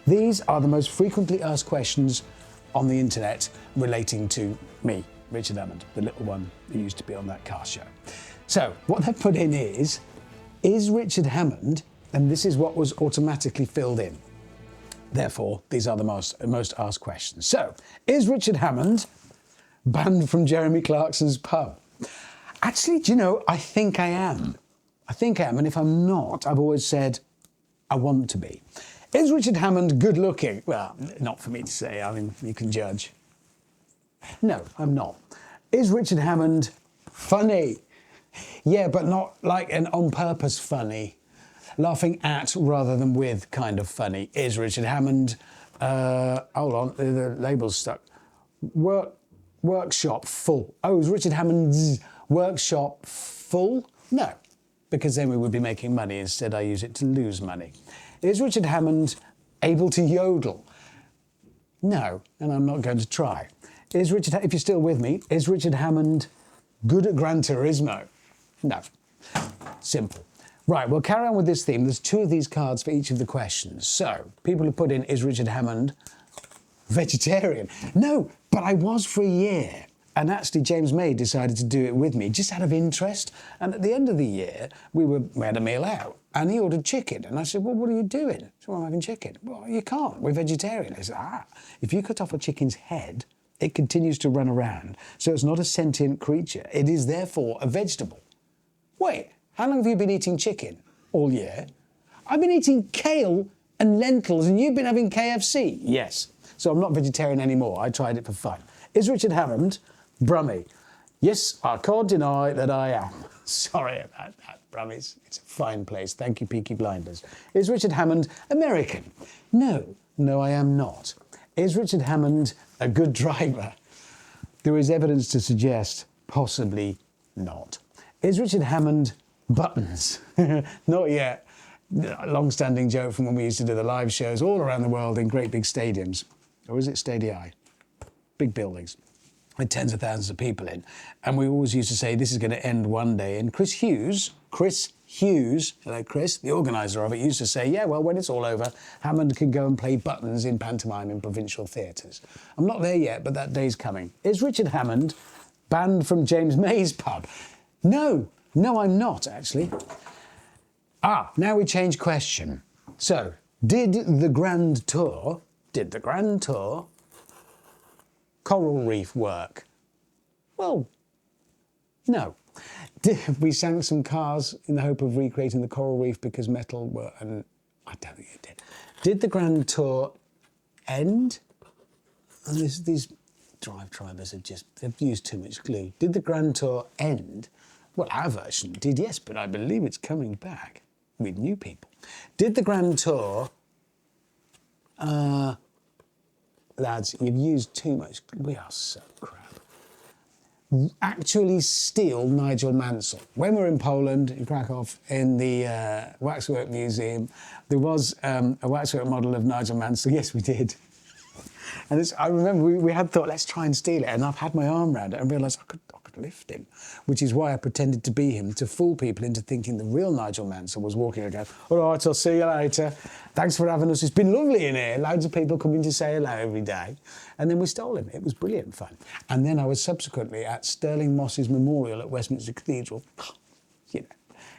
These are the most frequently asked questions on the internet relating to me, Richard Hammond, the little one who used to be on that car show. So what they've put in is Richard Hammond, and this is what was automatically filled in. Therefore, these are the most asked questions. So, is Richard Hammond banned from Jeremy Clarkson's pub? Actually, do you know, I think I am. I think I am, and if I'm not, I've always said I want to be. Is Richard Hammond good looking? Well, not for me to say, I mean, you can judge. No, I'm not. Is Richard Hammond funny? Yeah, but not like an on-purpose funny. Laughing at rather than with kind of funny. Is Richard Hammond, hold on, the label's stuck. Workshop full. Oh, is Richard Hammond's workshop full? No, because then we would be making money. Instead, I use it to lose money. Is Richard Hammond able to yodel? No, and I'm not going to try. Is Richard, if you're still with me, is Richard Hammond good at Gran Turismo? No. Simple. Right, we'll carry on with this theme. There's 2 of these cards for each of the questions. So, people have put in, is Richard Hammond vegetarian? No, but I was for a year. And actually, James May decided to do it with me, just out of interest. And at the end of the year, we had a meal out, and he ordered chicken. And I said, well, what are you doing? So I'm having chicken. Well, you can't. We're vegetarian. I said, if you cut off a chicken's head, it continues to run around. So it's not a sentient creature. It is therefore a vegetable. Wait, how long have you been eating chicken? All year. I've been eating kale and lentils, and you've been having KFC? Yes. So I'm not vegetarian anymore. I tried it for fun. Is Richard Hammond Brummie? Yes, I can't deny that I am. Sorry about that, Brummies. It's a fine place. Thank you, Peaky Blinders. Is Richard Hammond American? No, I am not. Is Richard Hammond a good driver? There is evidence to suggest possibly not. Is Richard Hammond buttons? Not yet. Long-standing joke from when we used to do the live shows all around the world in great big stadiums. Or is it stadia? Big buildings with tens of thousands of people in. And we always used to say, this is going to end one day. And Chris Hughes, hello Chris, the organiser of it, used to say, yeah, well, when it's all over, Hammond can go and play buttons in pantomime in provincial theatres. I'm not there yet, but that day's coming. Is Richard Hammond banned from James May's pub? No, I'm not, actually. Now we change question. So, did the Grand Tour coral reef work? Well, no. We sank some cars in the hope of recreating the coral reef because metal were, and I don't think it did. Did the Grand Tour end? And these DRIVETRIBEs they've used too much glue. Did the Grand Tour end? Well, our version did, yes, but I believe it's coming back with new people. Did the Grand Tour... lads, you've used too much... We are so crap. Actually steal Nigel Mansell. When we were in Poland, in Krakow, in the Waxwork Museum, there was a waxwork model of Nigel Mansell. Yes, we did. And I remember we had thought, let's try and steal it. And I've had my arm around it and realised I could lift him, which is why I pretended to be him, to fool people into thinking the real Nigel Mansell was walking and going, all right, I'll see you later. Thanks for having us. It's been lovely in here. Loads of people coming to say hello every day. And then we stole him. It was brilliant fun. And then I was subsequently at Sterling Moss's memorial at Westminster Cathedral,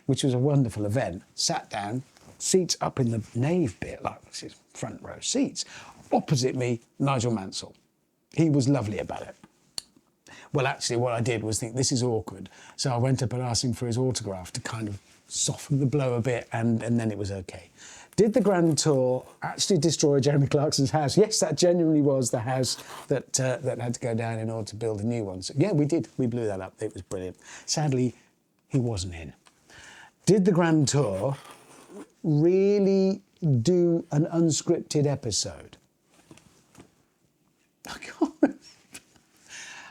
which was a wonderful event. Sat down, seats up in the nave bit, like this is front row seats. Opposite me, Nigel Mansell. He was lovely about it. Well, actually, what I did was think, this is awkward. So I went up and asked him for his autograph to kind of soften the blow a bit, and then it was okay. Did the Grand Tour actually destroy Jeremy Clarkson's house? Yes, that genuinely was the house that had to go down in order to build a new one. So, yeah, we did. We blew that up. It was brilliant. Sadly, he wasn't in. Did the Grand Tour really do an unscripted episode? I can't remember.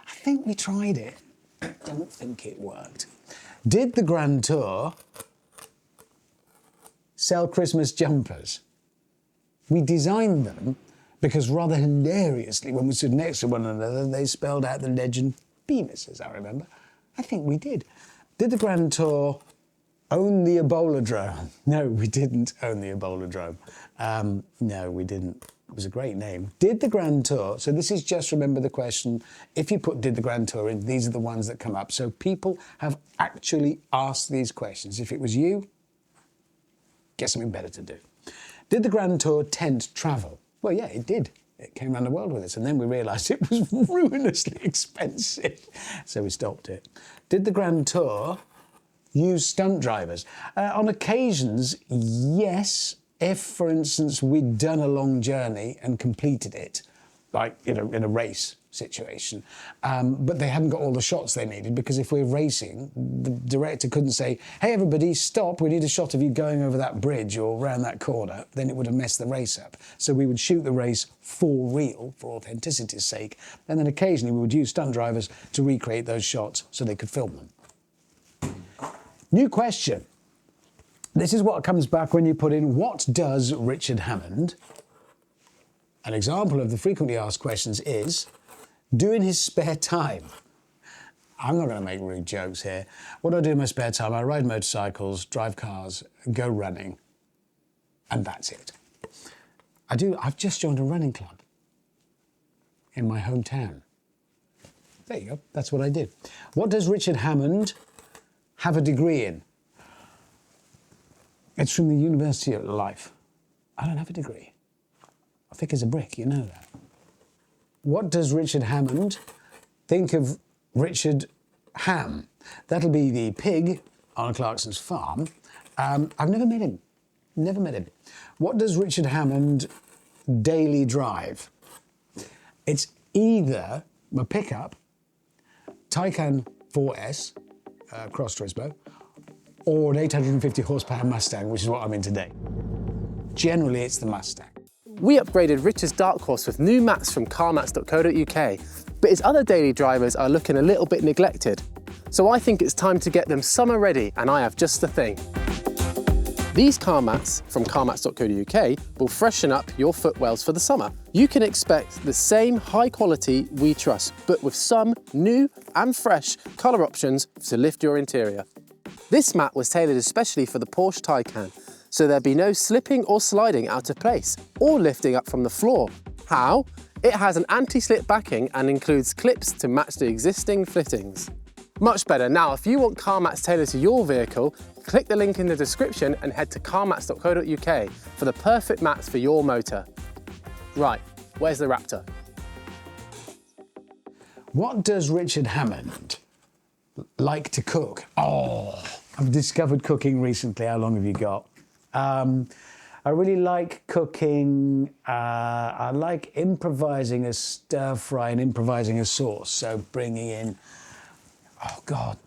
I think we tried it. I don't think it worked. Did the Grand Tour sell Christmas jumpers? We designed them because rather hilariously, when we stood next to one another, they spelled out the legend Bemis, as I remember. I think we did. Did the Grand Tour own the Ebola drone. No, we didn't own the Ebola drone. No, we didn't. It was a great name. Did the Grand Tour, so this is just remember the question, if you put did the Grand Tour in, these are the ones that come up. So people have actually asked these questions. If it was you, get something better to do. Did the Grand Tour tent travel? Well, yeah, it did. It came around the world with us, and then we realised it was ruinously expensive, so we stopped it. Did the Grand Tour use stunt drivers? On occasions, yes. If, for instance, we'd done a long journey and completed it, like, you know, in a race situation, but they hadn't got all the shots they needed, because if we're racing, the director couldn't say, hey, everybody, stop, we need a shot of you going over that bridge or around that corner, then it would have messed the race up. So we would shoot the race for real, for authenticity's sake, and then occasionally we would use stunt drivers to recreate those shots so they could film them. New question. This is what comes back when you put in, what does Richard Hammond? An example of the frequently asked questions is, do in his spare time. I'm not going to make rude jokes here. What do I do in my spare time? I ride motorcycles, drive cars, go running, and that's it. I've just joined a running club in my hometown. There you go, that's what I did. What does Richard Hammond have a degree in? It's from the University of Life. I don't have a degree. I'm thick as a brick, you know that. What does Richard Hammond think of Richard Ham? That'll be the pig on Clarkson's farm. I've never met him. Never met him. What does Richard Hammond daily drive? It's either my pickup, Taycan 4S, cross Turismo, or an 850 horsepower Mustang, which is what I'm in today. Generally, it's the Mustang. We upgraded Richard's dark horse with new mats from carmats.co.uk, but his other daily drivers are looking a little bit neglected. So I think it's time to get them summer ready, and I have just the thing. These car mats from carmats.co.uk will freshen up your footwells for the summer. You can expect the same high quality we trust, but with some new and fresh colour options to lift your interior. This mat was tailored especially for the Porsche Taycan, so there'd be no slipping or sliding out of place, or lifting up from the floor. How? It has an anti-slip backing and includes clips to match the existing fittings. Much better. Now, if you want car mats tailored to your vehicle, click the link in the description and head to carmats.co.uk for the perfect mats for your motor. Right, where's the Raptor? What does Richard Hammond like to cook? Oh, I've discovered cooking recently. How long have you got? I really like cooking. I like improvising a stir fry and improvising a sauce. So bringing in, oh God,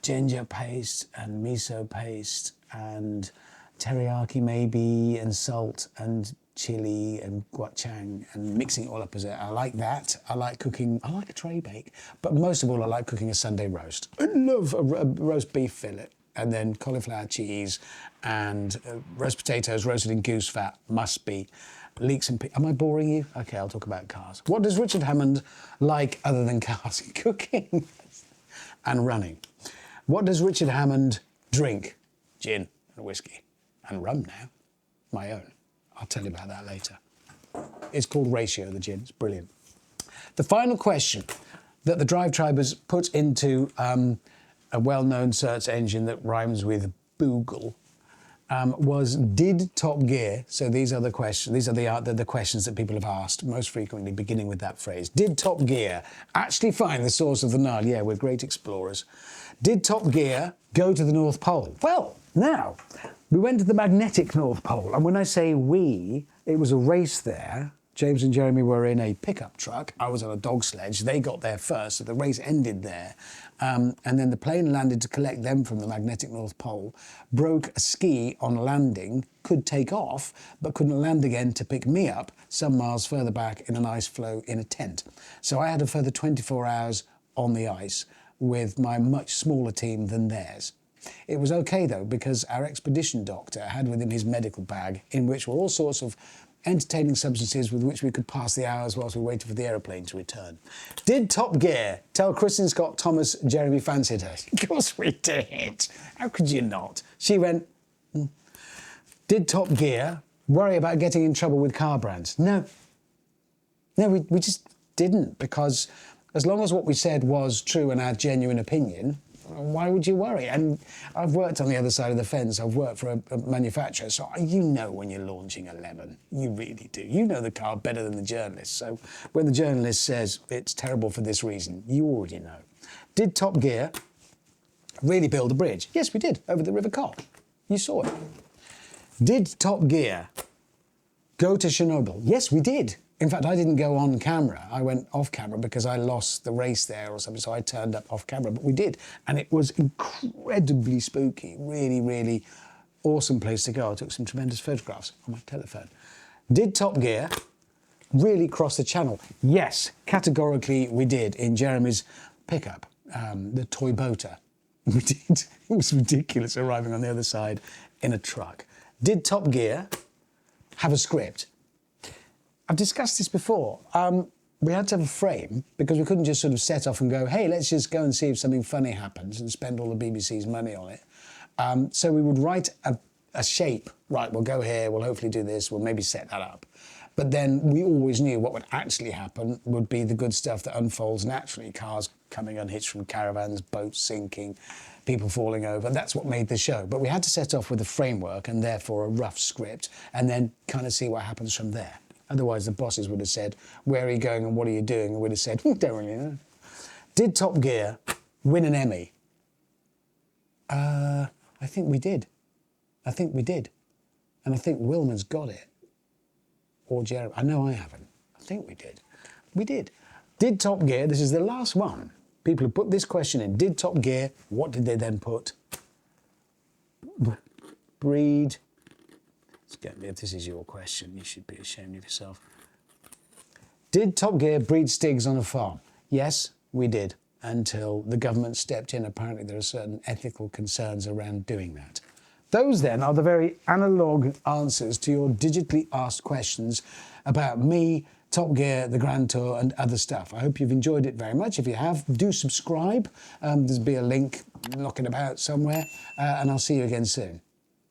ginger paste and miso paste and teriyaki maybe, and salt and chili and guachang, and mixing it all up as I like that. I like cooking, I like a tray bake, but most of all I like cooking a Sunday roast. I love a roast beef fillet, and then cauliflower cheese and roast potatoes roasted in goose fat, must be. Leeks and am I boring you? Okay, I'll talk about cars. What does Richard Hammond like other than cars? Cooking and running. What does Richard Hammond drink? Gin and whiskey and rum now, my own. I'll tell you about that later. It's called Ratio, the gin. It's brilliant. The final question that the DRIVETRIBE has put into a well-known search engine that rhymes with Boogle was, did Top Gear, so these are the questions, these are the questions that people have asked most frequently, beginning with that phrase. Did Top Gear actually find the source of the Nile? Yeah, we're great explorers. Did Top Gear go to the North Pole? Well, now, we went to the magnetic North Pole, and when I say we, it was a race there. James and Jeremy were in a pickup truck. I was on a dog sledge. They got there first, so the race ended there. And then the plane landed to collect them from the magnetic North Pole, broke a ski on landing, could take off, but couldn't land again to pick me up some miles further back in an ice floe in a tent. So I had a further 24 hours on the ice with my much smaller team than theirs. It was okay though, because our expedition doctor had with him his medical bag, in which were all sorts of entertaining substances with which we could pass the hours whilst we waited for the aeroplane to return. Did Top Gear tell Kristen Scott Thomas Jeremy fancied her? Of course we did. How could you not? She went, Did Top Gear worry about getting in trouble with car brands? No. No, we just didn't, because as long as what we said was true and our genuine opinion, why would you worry? And I've worked on the other side of the fence. I've worked for a manufacturer, so you know when you're launching a lemon. You really do. You know the car better than the journalist. So when the journalist says it's terrible for this reason, you already know. Did Top Gear really build a bridge? Yes, we did, over the River Cott. You saw it. Did Top Gear go to Chernobyl? Yes, we did. In fact, I didn't go on camera. I went off camera because I lost the race there or something, so I turned up off camera, but we did. And it was incredibly spooky, really, really awesome place to go. I took some tremendous photographs on my telephone. Did Top Gear really cross the channel? Yes, categorically we did, in Jeremy's pickup, the Toyota. We did. It was ridiculous arriving on the other side in a truck. Did Top Gear have a script? I've discussed this before. We had to have a frame because we couldn't just sort of set off and go, hey, let's just go and see if something funny happens and spend all the BBC's money on it. So we would write a shape. Right, we'll go here, we'll hopefully do this, we'll maybe set that up. But then we always knew what would actually happen would be the good stuff that unfolds naturally. Cars coming unhitched from caravans, boats sinking, people falling over. That's what made the show. But we had to set off with a framework and therefore a rough script and then kind of see what happens from there. Otherwise, the bosses would have said, where are you going and what are you doing? And we'd have said, don't really know. Did Top Gear win an Emmy? I think we did. I think we did. And I think Wilma's got it. Or Jeremy. I know I haven't. I think we did. We did. Did Top Gear, this is the last one. People who put this question in, did Top Gear, what did they then put? Breed. If this is your question, you should be ashamed of yourself. Did Top Gear breed stigs on a farm? Yes, we did, until the government stepped in. Apparently there are certain ethical concerns around doing that. Those then are the very analogue answers to your digitally asked questions about me, Top Gear, the Grand Tour and other stuff. I hope you've enjoyed it very much. If you have, do subscribe. There'll be a link knocking about somewhere and I'll see you again soon.